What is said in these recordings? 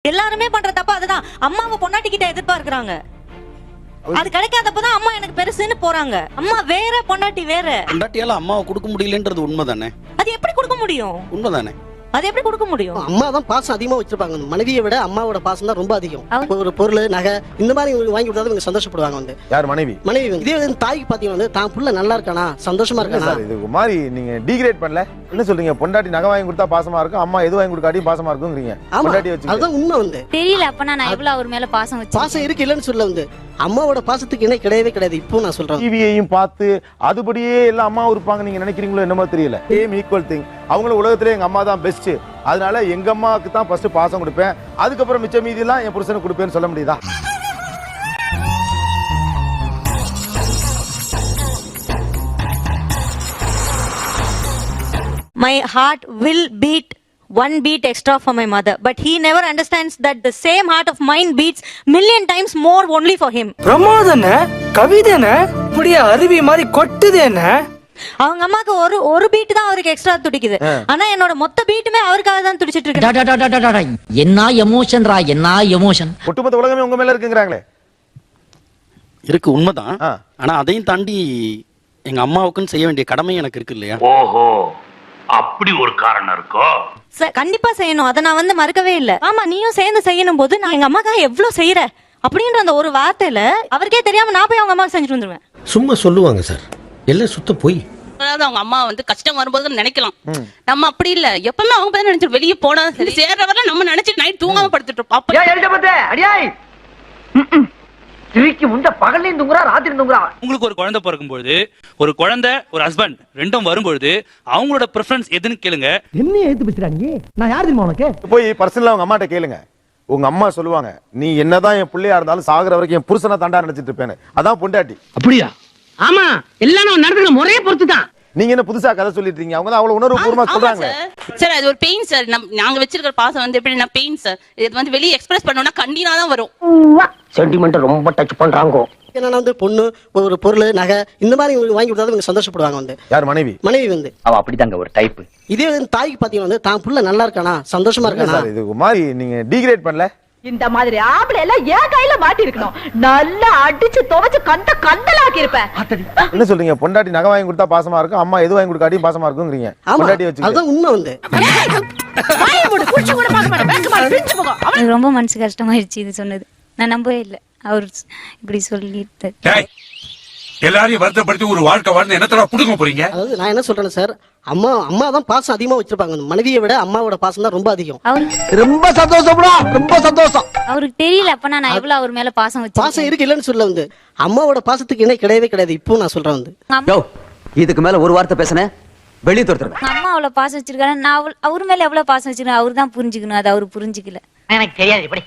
எல்லாருமே பண்ற தப்பு அதுதான். அம்மாவை பொண்டாட்டி கிட்ட எதிர்பார்க்கறாங்க. அது கிடைக்காதப்பதான் அம்மா எனக்கு பெருசுன்னு போறாங்க. அம்மா வேற, பொண்டாட்டி வேற. பொண்டாட்டியால அம்மாவை கொடுக்க முடியலன்றது உண்மைதானே? அது எப்படி கொடுக்க முடியும்? உண்மைதானே? அது எப்படி கொடுக்க முடியும்? அம்மா தான் பாசம் அதிகமா வச்சிருப்பாங்க. மனைவியை விட அம்மாவோட பாசம் தான் ரொம்ப அதிகம். ஒரு பொருள், நகை இந்த மாதிரி வாங்கி கொடுத்தா இவங்க சந்தோஷப்படுவாங்க. வந்து யார்? மனைவி. இதே தாய்க்கு பாத்தீங்கன்னா தான் புள்ள நல்லா இருக்கானா, சந்தோஷமா இருக்கானா. இது மாதிரி நீங்க டிகிரேட் பண்ணல. என்ன சொல்றீங்க? பொண்டாட்டி நகை வாங்கி கொடுத்தா பாசமா இருக்கும், அம்மா எது வாங்கி கொடுக்காட்டியும் பாசமா இருக்கும்ங்கறீங்க. பொண்டாட்டி வச்சு அதுதான் உண்மை. வந்து தெரியல அப்ப நான் எவ்வளவு அவர் மேல பாசம் வச்சு. பாசம் இருக்கு இல்லன்னு சொல்ல. வந்து அம்மாவோட பாசத்துக்கு இணை கிடையவே கிடையாது. இப்போ நான் சொல்றேன், டிவியையும் பார்த்து அதுபடியே எல்லாம் அம்மா இருப்பாங்க நீங்க நினைக்கிறீங்களோ என்னமோ தெரியல. Same equal thing. அவங்கள உலகத்திலே எங்க அம்மா தான் பெஸ்ட், அதனால எங்க அம்மாவுக்கு தான் ஃபர்ஸ்ட் பாசம் கொடுப்பேன், அதுக்கப்புறம் மிச்ச மீதி எல்லாம் என் புருஷனுக்கு கொடுப்பேன்னு சொல்ல முடியுதா? My heart will beat one beat extra for my mother, but he never understands that the same heart of mine beats million times more only for him. பிரமாதன கவிதைன இப்படியே அருவி மாதிரி கொட்டுதேன. அவங்க அம்மாக்கு ஒரு பீட் தான் அவருக்கு எக்ஸ்ட்ரா துடிக்குது. ஆனா என்னோட மொத்த பீட்டுமே அவருக்காக தான் துடிச்சிட்டு இருக்கு. என்ன எமோஷன்ரா, என்ன எமோஷன். ஒட்டுமொத்த உலகமே உங்க மேல இருக்குங்கறாங்களே. இருக்கு, உண்மைதான். ஆனா அதையும் தாண்டி எங்க அம்மாவுக்குன்னு செய்ய வேண்டிய கடமை எனக்கு இருக்கு இல்லையா? ஓஹோ, அப்படி ஒரு காரணம் இருக்கோ? கண்டிப்பா செய்யணும். அதை நான் வந்து மறுக்கவே இல்லை. ஆமா, நீயும் சேர்ந்து செய்யணும் போது நான் எங்க அம்மாக்காக எவ்வளவு செய்யறேன் அப்படின்ற அந்த ஒரு வார்த்தையில அவருக்கே தெரியாம நான் போய் அவங்க அம்மாவுக்கு செஞ்சுட்டு வந்துருவேன். சும்மா சொல்லுவாங்க சார், எல்லாம் சுத்த போய். அவங்க அம்மா வந்து கஷ்டம் வரும்போது நினைக்கலாம், நம்ம அப்படி இல்ல. எப்பவுமே அவங்க பேர் நினைச்சு வெளியே போனா சரி, சேர்ற வரை நம்ம நினைச்சிட்டு நைட் தூங்காம படுத்துட்டு இருப்போம். திருக்கி முண்ட பகல்லையும் தூங்குறா, ராத்திரி தூங்குறா. உங்களுக்கு ஒரு குழந்தை பிறக்கும்போது, ஒரு குழந்தை ஒரு ஹஸ்பண்ட் ரெண்டும் வரும்பொழுது அவங்களோட ப்ரிஃபரன்ஸ் எதுன்னு கேளுங்க. என்ன ஏத்து பிச்சுறாங்க? நான் யார் தெரியுமா உனக்கு? போய் பர்சனலா உங்க அம்மாட்ட கேளுங்க. உங்க அம்மா சொல்லுவாங்க, நீ என்னதான் என் பிள்ளையா இருந்தாலும் சாகுற வரைக்கும் என் புருஷனை தாண்டா நினைச்சிட்டு இருப்பேன்னு. அதான் பொண்டாட்டி. அப்படியா? ஆமா, எல்லாம் நடக்கிற முறையை பொறுத்து தான். நீங்க என்ன புதுசா கதை சொல்லிட்டு இருக்கீங்க? அவங்க தான் அவ்வளவு உணர்வுபூர்வமா சொல்றாங்க. சார் அது ஒரு பெயின் சார். நாங்க வச்சிருக்கிற பாசம் வந்து எப்படின்னா பெயின் சார். இது வந்து வெளியே எக்ஸ்பிரஸ் பண்ணோம்னா கண்டினா தான் வரும். சென்டிமெண்ட் ரொம்ப டச் பண்றாங்க. ஏன்னா வந்து பொண்ணு, ஒரு பொருள், நகை இந்த மாதிரி வாங்கி கொடுத்தா இவங்க சந்தோஷப்படுவாங்க. வந்து யார்? மனைவி. வந்து அவ அப்படிதாங்க ஒரு டைப். இதே தாய்க்கு பாத்தீங்கன்னா தான் புள்ள நல்லா இருக்கானா, சந்தோஷமா இருக்கானா. இது மாதிரி நீங்க டிகிரேட் பண்ணல. இந்த மாதிரி ஆம்பளை எல்லாம் ஏன் கையில மாட்டி இருக்கணும். நல்லா அடிச்சு துவைச்சு கண்டலாக்கி இருப்பேன். என்ன சொல்றீங்க? பொண்டாட்டி நகை வாங்கி கொடுத்தா பாசமா இருக்கும், அம்மா எது வாங்கி கொடுக்காட்டியும் பாசமா இருக்கும்ங்கறீங்க. பொண்டாட்டி வச்சு அதுதான் உண்மை. வந்து ரொம்ப மனசு கஷ்டமாயிருச்சு இது சொன்னது. நான் நம்பவே இல்லை அவர் இப்படி சொல்லிட்டு. எல்லாரையும் வருத்தப்படுத்தி ஒரு வாழ்க்கை வாழ்ந்து என்னத்தடா புடுங்க போறீங்க? அதாவது நான் என்ன சொல்றேன் சார், அம்மா தான் பாசம் அதிகமா வச்சிருப்பாங்க. மனைவியை விட அம்மாவோட பாசம் தான் ரொம்ப அதிகம். ரொம்ப சந்தோஷம்டா, ரொம்ப சந்தோஷம். அவருக்கு தெரியல அப்ப நான் எவ்வளவு அவர் மேல பாசம் வச்சு. பாசம் இருக்கு இல்லன்னு சொல்ல. வந்து அம்மாவோட பாசத்துக்கு இணை கிடையவே கிடையாது. இப்போ நான் சொல்றேன். வந்து இதுக்கு மேல ஒரு வார்த்தை பேசுனேன் வெளியே துரத்துறேன். அம்மா அவ்வளவு பாசம் வச்சிருக்காரு, நான் அவர் மேல எவ்வளவு பாசம் வச்சிருக்கேன் அவரு தான் புரிஞ்சுக்கணும். அது அவரு புரிஞ்சுக்கல. எனக்கு தெரியாது. இப்படி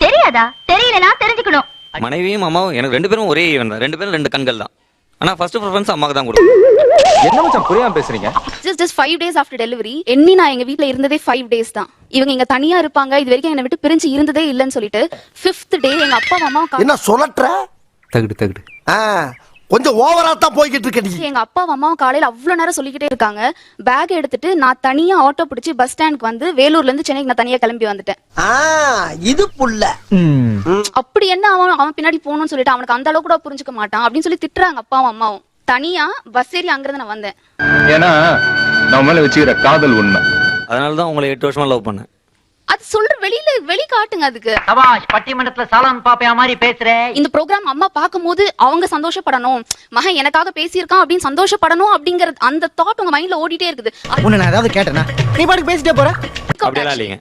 தெரியாதா? தெரியலனா தெரிஞ்சுக்கணும். மனைவியும் அம்மாவும் எனக்கு ரெண்டு பேரும் ஒரே ஈவன் தான். ரெண்டு பேரும் ரெண்டு கண்கள் தான். ஆனா ஃபர்ஸ்ட் ப்ரிஃபரன்ஸ் அம்மாக்கு தான் கொடுக்கும். என்ன மச்சான் புரியாம பேசுறீங்க? just 5 days after delivery எண்ணி நான் எங்க வீட்ல இருந்ததே 5 days தான். இவங்க இங்க தனியா இருப்பாங்க, இது வரைக்கும் என்னை விட்டு பிரிஞ்சு இருந்ததே இல்லன்னு சொல்லிட்டு 5th day எங்க அப்பா அம்மா என்ன சொல்லற? தகுடு கொஞ்சம் ஓவரா தான் போய்கிட்டு இருக்க. எங்க அப்பா அம்மா காலையில அவ்வளவு நேரம் சொல்லிக்கிட்டே இருக்காங்க. பேக் எடுத்துட்டு நான் தனியா ஆட்டோ பிடிச்சி பஸ் ஸ்டாண்டுக்கு வந்து வேலூர்ல இருந்து சென்னைக்கு நான் தனியா கிளம்பி வந்துட்டேன். இது புள்ள அப்படி என்ன அவன் பின்னாடி போகணும்னு சொல்லிட்டு அவனுக்கு அந்த அளவுக்கு கூட புரிஞ்சுக்க மாட்டான் அப்படின்னு சொல்லி திட்டுறாங்க அப்பாவும் அம்மாவும். தனியா பஸ் ஏறி அங்கிருந்து நான் வந்தேன். ஏன்னா நான் மேல வச்சுக்கிற காதல் உண்மை. அதனாலதான் உங்களை 8 வருஷமா லவ் பண்ணேன். அது சொல்ற வெளி காட்டுங்க. அதுக்கு சபாஷ், பட்டிமன்றத்துல சாலமன் பாப்பையா மாதிரி பேசுற. இந்த ப்ரோக்ராம் அம்மா பாக்கும்போது அவங்க சந்தோஷப்படணும், மகன் எனக்காக பேசியிருக்கான் அப்படின்னு சந்தோஷப்படணும் அப்படிங்கிற அந்த தாட் உங்க மைண்ட்ல ஓடிட்டே இருக்குது. உன்னை நான் ஏதாவது கேட்டேனா? நீ பாட்டுக்கு பேசிட்டே போற. அப்படியெல்லாம் இல்லைங்க.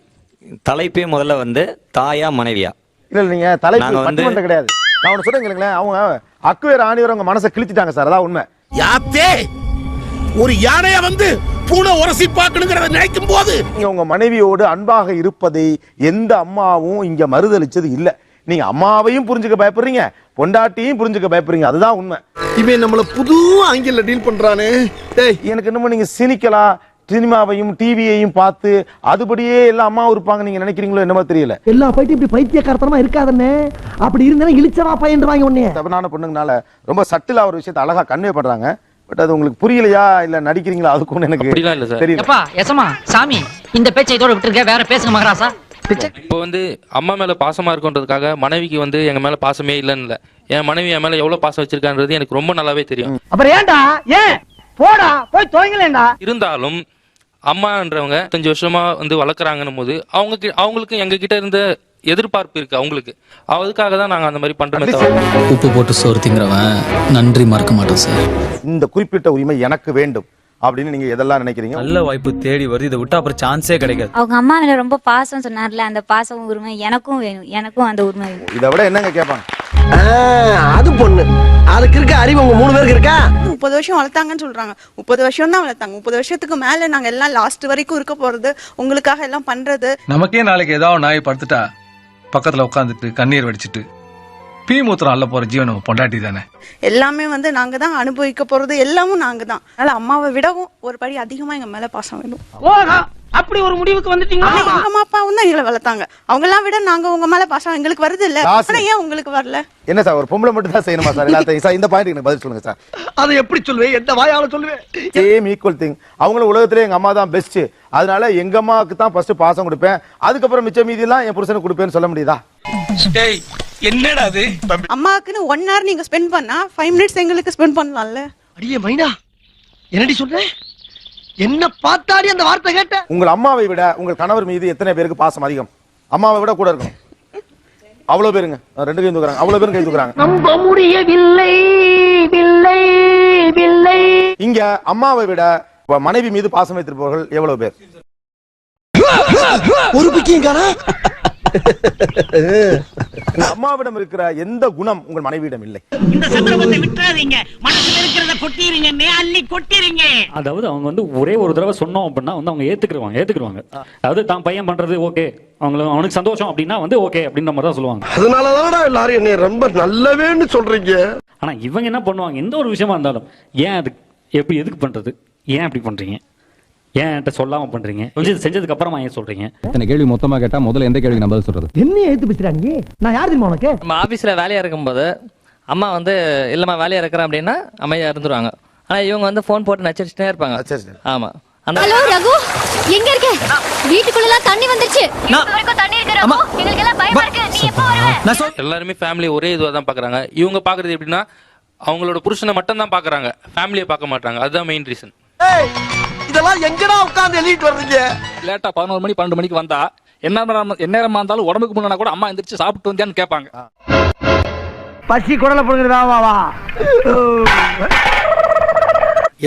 தலைப்பே முதல்ல வந்து தாயா மனைவியா. இல்ல நீங்க தலைப்பு பட்டிமன்றம் கிடையாது. நான் ஒன்னு சொல்றேன் கேளுங்களேன். அவங்க அக்குவேர் ஆணிவர் அவங்க மனசை கிழிச்சிட்டாங்க சார். அதான் உண்மை. யாத்தே ஒரு யானைய வந்து பூனை உரசி பார்க்கணுங்கிறத நினைக்கும் போது நீங்க உங்க மனைவியோடு அன்பாக இருப்பதை எந்த அம்மாவும் இங்க மறுதளிச்சது இல்ல. நீங்க அம்மாவையும் புரிஞ்சுக்க பயப்படுறீங்க, பொண்டாட்டியும் புரிஞ்சுக்க பயப்படுறீங்க. அதுதான் உண்மை. இவன் நம்மள புது ஆங்கில டீல் பண்றானே. எனக்கு என்னமோ நீங்க சினிக்கலா சினிமாவையும் டிவியையும் பார்த்து அதுபடியே எல்லாம் அம்மா இருப்பாங்க நீங்க நினைக்கிறீங்களோ என்னமோ தெரியல. எல்லா பைட்டு இப்படி பைத்தியக்காரத்தனமா இருக்காதே. அப்படி இருந்தா இழிச்சவா பையன் வாங்கி உடனே. தவறான பொண்ணுங்கனால ரொம்ப சட்டிலா ஒரு விஷயத்தை அழகா கன்வே பண்றாங்க. பட் அது உங்களுக்கு புரியலையா இல்ல நடிக்கிறீங்களா அதுக்கு எனக்கு தெரியல. சாமி இந்த பேச்சை இதோட விட்டுருக்க, வேற பேசுங்க மகராசா. இப்போ வந்து அம்மா மேல பாசமா இருக்குன்றதுக்காக மனைவிக்கு வந்து எங்க மேல பாசமே இல்லைன்னு இல்லை. என் மனைவி என் மேல எவ்வளவு பாசம் வச்சிருக்கான்றது எனக்கு ரொம்ப நல்லாவே தெரியும். அப்புறம் ஏன்டா ஏன் போடா போய் துவங்கலேண்டா. இருந்தாலும் அம்மான்றவங்க 5 வருஷமா வந்து வளர்க்குறாங்கன்னும் போது அவங்களுக்கு எங்க கிட்ட இருந்த எதிர்பார்ப்பு இருக்கு அவங்களுக்கு. அதுக்காக தான் நாங்க அந்த மாதிரி பண்றோமே தவிர. உப்பு போட்டு சோறு திங்கிறவன் நன்றி மறக்க மாட்டோம் சார். இந்த குறிப்பிட்ட உரிமை எனக்கு வேண்டும் அப்படின்னு நீங்க எதெல்லாம் நினைக்கிறீங்க? நல்ல வாய்ப்பு தேடி வருது, இதை விட்டா அப்புறம் சான்ஸே கிடைக்காது. அவங்க அம்மா மேல ரொம்ப பாசம் சொன்னார்ல, அந்த பாசம் உரிமை எனக்கும் வேணும், எனக்கும் அந்த உரிமை வேணும். இதை விட என்னங்க கேட்பாங்க? அது பொண்ணு அதுக்கு இருக்க அறிவு உங்க 3 பேருக்கு இருக்கா? 30 வருஷம் வளர்த்தாங்கன்னு சொல்றாங்க. 30 வருஷம் தான் வளர்த்தாங்க. 30 வருஷத்துக்கு மேல நாங்க எல்லாம் லாஸ்ட் வரைக்கும் இருக்க போறது, உங்களுக்காக எல்லாம் பண்றது. நமக்கே நாளைக்கு ஏதாவது நாய் படுத்துட்டா பக்கத்துல உட்காந்துட்டு கண்ணீர் வடிச்சிட்டு பீ மூத்திரம் அள்ள போற ஜீவன் நம்ம பொண்டாட்டி தானே. எல்லாமே வந்து நாங்க தான் அனுபவிக்க போறது, எல்லாமும் நாங்க தான். அதனால அம்மாவை விடவும் ஒரு படி அதிகமா எங்க மேல பாசம் வேணும். அப்படி ஒரு முடிவுக்கு வந்துட்டீங்க. எங்க அம்மா அப்பாவும் தான் எங்களை வளர்த்தாங்க. அவங்க எல்லாம் விட நாங்க உங்க மேல பாசம் எங்களுக்கு வருது இல்ல, ஆனா ஏன் உங்களுக்கு வரல? என்ன சார், ஒரு பொம்பளை மட்டும் தான் செய்யணுமா சார் எல்லாத்தையும்? சார் இந்த பாயிண்ட் எனக்கு பதில் சொல்லுங்க சார். அதை எப்படி சொல்லுவேன், எந்த வாயால சொல்லுவேன்? Same equal thing. அவங்களும் உலகத்திலே எங்க அம்மா தான் பெஸ்ட், அதனால எங்க அம்மாவுக்கு தான் ஃபர்ஸ்ட் பாசம் கொடுப்பேன், அதுக்கப்புறம் மிச்ச மீதி எல்லாம் என் புருஷனுக்கு கொடுப்பேன்னு சொல்ல முடியுதா? என்னடா அது? அம்மாவுக்குன்னு 1 hour நீங்க ஸ்பெண்ட் பண்ணா 5 minutes எங்களுக்கு ஸ்பெண்ட் பண்ணலாம்ல. அடியே மைனா என்னடி சொல்ற? என்ன பார்த்தாடி அந்த வார்த்தை கேட்ட? உங்கள் அம்மாவை விட உங்கள் கணவர் மீது எத்தனை பேருக்கு பாசம் அதிகம்? அம்மாவை விட கூட இருக்கணும். அவ்வளவு பேருங்க, 2 கை தூக்குறாங்க, அவ்வளவு பேரும் கை தூக்குறாங்க. நம்ப முடியவில்லை வில்லை வில்லை. இங்க அம்மாவை விட மனைவி மீது பாசம் வைத்திருப்பவர்கள் எவ்வளவு பேர்? ஒரு பிக்கியங்காரா? அம்மாவிடம் இருக்கிற எந்த குணம் உங்கள் மனைவியிடம் இல்லை. இந்த சந்தர்ப்பத்தை விட்டுறாதீங்க, மனசுல இருக்கிறத கொட்டிடுங்க, அள்ளி கொட்டிடுங்க. அதாவது அவங்க வந்து ஒரே ஒரு தடவை சொன்னோம் அப்படின்னா வந்து அவங்க ஏத்துக்குருவாங்க. அதாவது தான் பையன் பண்றது ஓகே, அவனுக்கு சந்தோஷம் அப்படின்னா வந்து ஓகே அப்படின்ற மாதிரி தான் சொல்லுவாங்க. அதனாலதான் எல்லாரும் என்ன ரொம்ப நல்லவேன்னு சொல்றீங்க. ஆனா இவங்க என்ன பண்ணுவாங்க, எந்த ஒரு விஷயமா இருந்தாலும் ஏன் அது எதுக்கு பண்றது, ஏன் அப்படி பண்றீங்க, ஏன் என்கிட்ட சொல்லாம பண்றீங்க, கொஞ்சம் செஞ்சதுக்கு அப்புறமா ஏன் சொல்றீங்க? இத்தனை கேள்வி மொத்தமா கேட்டா முதல்ல எந்த கேள்விக்கு நான் பதில் சொல்றது? என்ன ஏத்து பேசுறாங்க? நான் யார் தெரியுமா உனக்கு? நம்ம ஆபீஸ்ல வேலையா இருக்கும்போது அம்மா வந்து இல்லம்மா வேலையா இருக்கிறேன் அப்படின்னா அமைதியா இருந்துருவாங்க. ஆனா இவங்க வந்து போன் போட்டு நச்சரிச்சுட்டே இருப்பாங்க. ஆமா. ஹலோ ரகு, எங்க இருக்க? வீட்டுக்குள்ள தண்ணி வந்துருச்சு. வரைக்கும் தண்ணி இருக்கு ரகு, எங்களுக்கு எல்லாம் பயமா இருக்கு. நீ எப்போ வருவே? எல்லாருமே ஃபேமிலி ஒரே இதுவா தான் பாக்குறாங்க. இவங்க பாக்குறது எப்படின்னா அவங்களோட புருஷனை மட்டும் தான் பாக்குறாங்க, ஃபேமிலியை பார்க்க மாட்டாங்க. அதுதான் மெயின் ரீசன். இதெல்லாம் எங்கடா உட்கார்ந்து எழுதிட்டு வர்றீங்க? லேட்டா 11 மணி 12 மணிக்கு வந்தா என்ன இருந்தாலும் உடம்புக்கு முன்னா கூட அம்மா எந்திரிச்சு சாப்பிட்டு வந்தியான்னு கேட்பாங்க. பசி குடல புடுங்கறதா வா.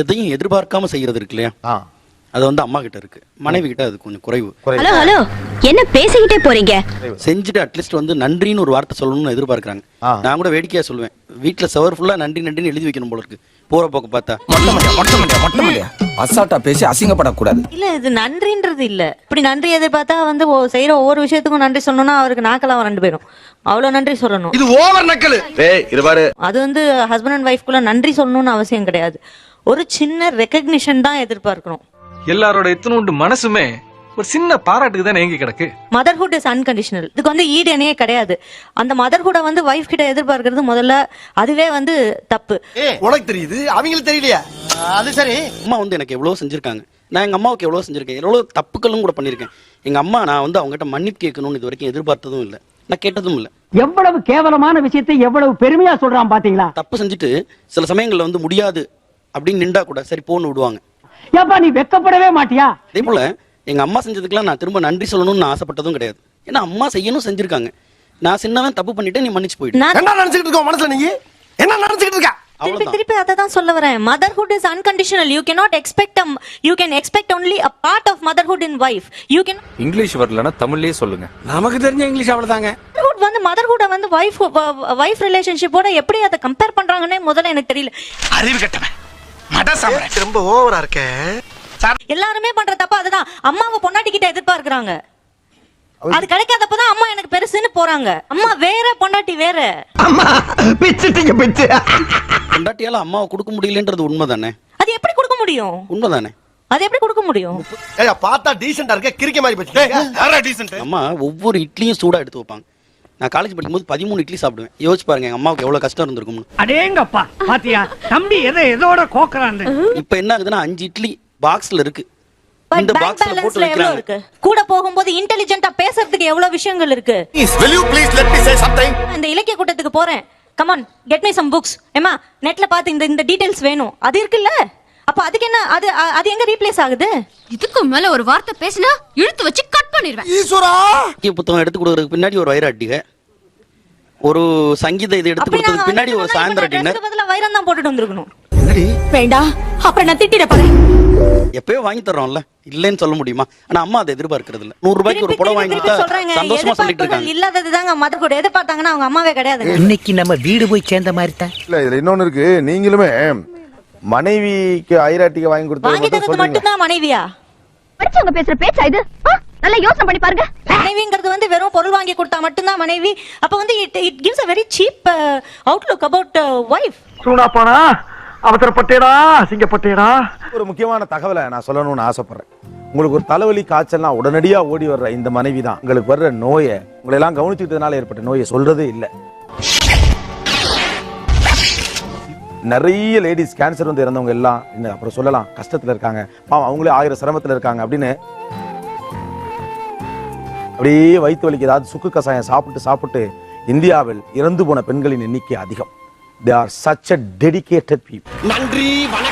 எதையும் எதிர்பார்க்காம செய்யறது இருக்கு இல்லையா, அது வந்து அம்மா கிட்ட இருக்கு. மனைவி கிட்ட அது கொஞ்சம் குறைவு. ஹலோ ஹலோ, என்ன பேசிக்கிட்டே போறீங்க? செஞ்சுட்டு அட்லீஸ்ட் வந்து நன்றின்னு ஒரு வார்த்தை சொல்லணும்னு எதிர்பார்க்கறாங்க. நான் கூட வேடிக்கையா சொல்லுவேன், வீட்டுல சவர் ஃபுல்லா நன்றி நன்றின்னு எழுதி வைக்கணும் போல இருக்கு. போற போக்க பார்த்தா மொட்டை அசால்ட்டா பேசி அசிங்கப்படக்கூடாது. இல்ல இது நன்றின்றது இல்ல. இப்படி நன்றி எதிர்பார்த்தா வந்து செய்யற ஒவ்வொரு விஷயத்துக்கும் நன்றி சொல்லணும்னா அவருக்கு நாக்கெல்லாம் 2 பேரும் அவ்வளவு நன்றி சொல்லணும். இது ஓவர் நக்கல். அது வந்து ஹஸ்பண்ட் அண்ட் ஒய்ஃப்குள்ள நன்றி சொல்லணும்னு அவசியம் கிடையாது. ஒரு சின்ன ரெகக்னிஷன் தான் எதிர்பார்க்கணும். எல்லாரோட இத்தனோண்டு மனசுமே ஒரு சின்ன பாராட்டுக்கு தான் ஏங்கி கிடக்கு. Motherhood is unconditional. இதுக்கு வந்து ஈடனே கிடையாது. அந்த மதர்ஹுட வந்து வைஃப் கிட்ட எதிர்பார்க்கறது முதல்ல அதுவே வந்து தப்பு. உனக்கு தெரியுது, அவங்களுக்கு தெரியலையா? அது சரி. அம்மா வந்து எனக்கு எவ்வளவு செஞ்சிருக்காங்க, நான் எங்க அம்மாவுக்கு எவ்வளவு செஞ்சிருக்கேன், எவ்வளவு தப்புக்களும் கூட பண்ணிருக்கேன். எங்க அம்மா நான் வந்து அவங்ககிட்ட மன்னிப்பு கேட்கணும்னு இது வரைக்கும் எதிர்பார்த்ததும் இல்லை, நான் கேட்டதும் இல்லை. எவ்வளவு கேவலமான விஷயத்தை எவ்வளவு பெருமையா சொல்றான் பாத்தீங்களா? தப்பு செஞ்சுட்டு சில சமயங்கள்ல வந்து முடியாது அப்படின்னு நின்றா கூட சரி போன்னு விடுவாங்க. ஏப்பா நீ வெக்கப்படவே மாட்டியா? அதே போல எங்க அம்மா செஞ்சதுக்கெல்லாம் நான் திரும்ப நன்றி சொல்லணும்னு நான் ஆசைப்பட்டதும் கிடையாது. ஏன்னா அம்மா செய்யணும் செஞ்சிருக்காங்க. நான் சின்னவன் தப்பு பண்ணிட்டு நீ மன்னிச்சு போயிடு. என்ன நினைச்சிட்டு இருக்க மனசுல? நீ என்ன நினைச்சிட்டு இருக்க? திருப்பி அதை தான் சொல்ல வரேன். Motherhood is unconditional. You cannot expect you can expect only a part of motherhood in wife. You can English வரலன்னா தமிழ்லயே சொல்லுங்க. நமக்கு தெரிஞ்ச இங்கிலீஷ் அவ்வளவுதாங்க. மதர்ஹுட வந்து வைஃப் ரிலேஷன்ஷிப்போட எப்படி அதை கம்பேர் பண்றாங்கன்னே முதல்ல எனக்கு தெரியல. அறிவு கட்டவன் மட சாமரே ரொம்ப ஓவரா இருக்கே. எல்லாருமே பண்ற தப்பு அதுதான். அம்மாவை பொண்டாட்டி கிட்ட எதிர்பார்க்கறாங்க. அது கிடைக்காதப்பதான் அம்மா எனக்கு பெருசுன்னு போறாங்க. அம்மா வேற, பொண்டாட்டி வேற. அம்மா பிச்சிட்டீங்க பிச்சு. பொண்டாட்டியால அம்மாவை கொடுக்க முடியலன்றது உண்மைதானே? அது எப்படி கொடுக்க முடியும்? உண்மைதானே? அது எப்படி கொடுக்க முடியும்? ஏய் பார்த்தா டீசன்ட்டா இருக்க, கிறுக்க மாதிரி பச்சீங்க. யாரா டீசன்ட்? அம்மா ஒவ்வொரு இட்லியும் சூடா எடுத்து வைப்பாங்க. நான் காலேஜ் படிக்கும்போது 13 இட்லி சாப்பிடுவேன். யோசிச்சு பாருங்க எங்க அம்மாவுக்கு எவ்வளவு கஷ்டம் இருந்திருக்கும். அடேங்கப்பா பாத்தியா தம்பி எதோட கோக்கறான். இப்போ என்ன ஆகுதுன்னா 5 இட்லி பாக்ஸ்ல இருக்கு. பட் இந்த பேங்க் பாக்ஸ்ல போட்டு பேலன்ஸ்ல எவ்வளவு வைக்கிறாங்க. இருக்கு? கூட போகும்போது இன்டெலிஜென்ட்டா பேசுறதுக்கு எவ்வளவு விஷயங்கள் இருக்கு. will you please let me say something? இந்த இலக்கிய கூட்டத்துக்கு போறேன், come on get me some books, ஏமா நெட்ல பார்த்து இந்த டீடைல்ஸ் வேணும், அது இருக்குல்ல, அப்ப அதுக்கு என்ன, அது எங்க ரீப்ளேஸ் ஆகுது? இதுக்கு மேல ஒரு வார்த்தை பேசினா இழுத்து வச்சு கட் பண்ணிடுவேன். ஈஸ்வரா புத்தகம் எடுத்து கொடுக்கறதுக்கு பின்னாடி ஒரு வைர அட்டிகை, ஒரு சங்கீத இது எடுத்து அப்படி கொடுத்ததுக்கு பின்னாடி ஒரு சாயந்தர டின்னர். பதிலா வைரம் தான் போட்டுட்டு வந்திருக்கணும். வேண்டாம், அப்புறம் நான் திட்டிட போறேன். எப்பயோ வாங்கி தர்றோம்ல, இல்லைன்னு சொல்ல முடியுமா? ஆனா அம்மா அதை எதிர்பார்க்கறது இல்ல. 100 ரூபாய்க்கு ஒரு புடவை வாங்கி கொடுத்தா சொல்றாங்க, சந்தோஷமா சொல்லிட்டு இருக்காங்க. இல்லாததுதாங்க மதர் கூட எதிர்பார்த்தாங்கன்னா அவங்க அம்மாவே கிடையாது. இன்னைக்கு நம்ம வீடு போய் சேர்ந்த மாதிரி தான். இல்ல இதுல இன்னொன்னு இருக்கு, நீங்களுமே மனைவிக்கு ஐராட்டிகை வாங்கி வாங்கி கொடுத்தது தரது சொல்றீங்க. மட்டும்தான் மனைவியா? படிச்சவங்க பேசுற பேச்சா இது? நல்லா யோசனை பண்ணி பாருங்க. மனைவிங்கிறது வந்து வெறும் பொருள் வாங்கி கொடுத்தா மட்டும்தான் மனைவி. அப்ப வந்து it gives a very cheap outlook about wife. சூனா போனா அவசரப்பட்டேடா, சிங்கப்பட்டேடா. ஒரு முக்கியமான தகவலை நான் சொல்லணும்னு ஆசைப்படுறேன். உங்களுக்கு ஒரு தலைவலி காய்ச்சல்னா உடனடியா ஓடி வர்ற இந்த மனைவி தான் உங்களுக்கு வர்ற நோயை, உங்களை எல்லாம் கவனிச்சுக்கிட்டதுனால ஏற்பட்ட நோயை சொல்றதே இல்லை. நிறைய லேடிஸ் கேன்சர் வந்து இறந்தவங்க எல்லாம் இன்னும் அப்புறம் சொல்லலாம் கஷ்டத்துல இருக்காங்க, பாவம் அவங்களே 1000 சிரமத்துல இருக்காங்க அப்படின்னு அப்படியே வயிற்று வலிக்கு ஏதாவது சுக்கு கசாயம் சாப்பிட்டு இந்தியாவில் இறந்து போன பெண்களின் எண்ணிக்கை அதிகம். They are such a dedicated people. நன்றி வணக்கம்.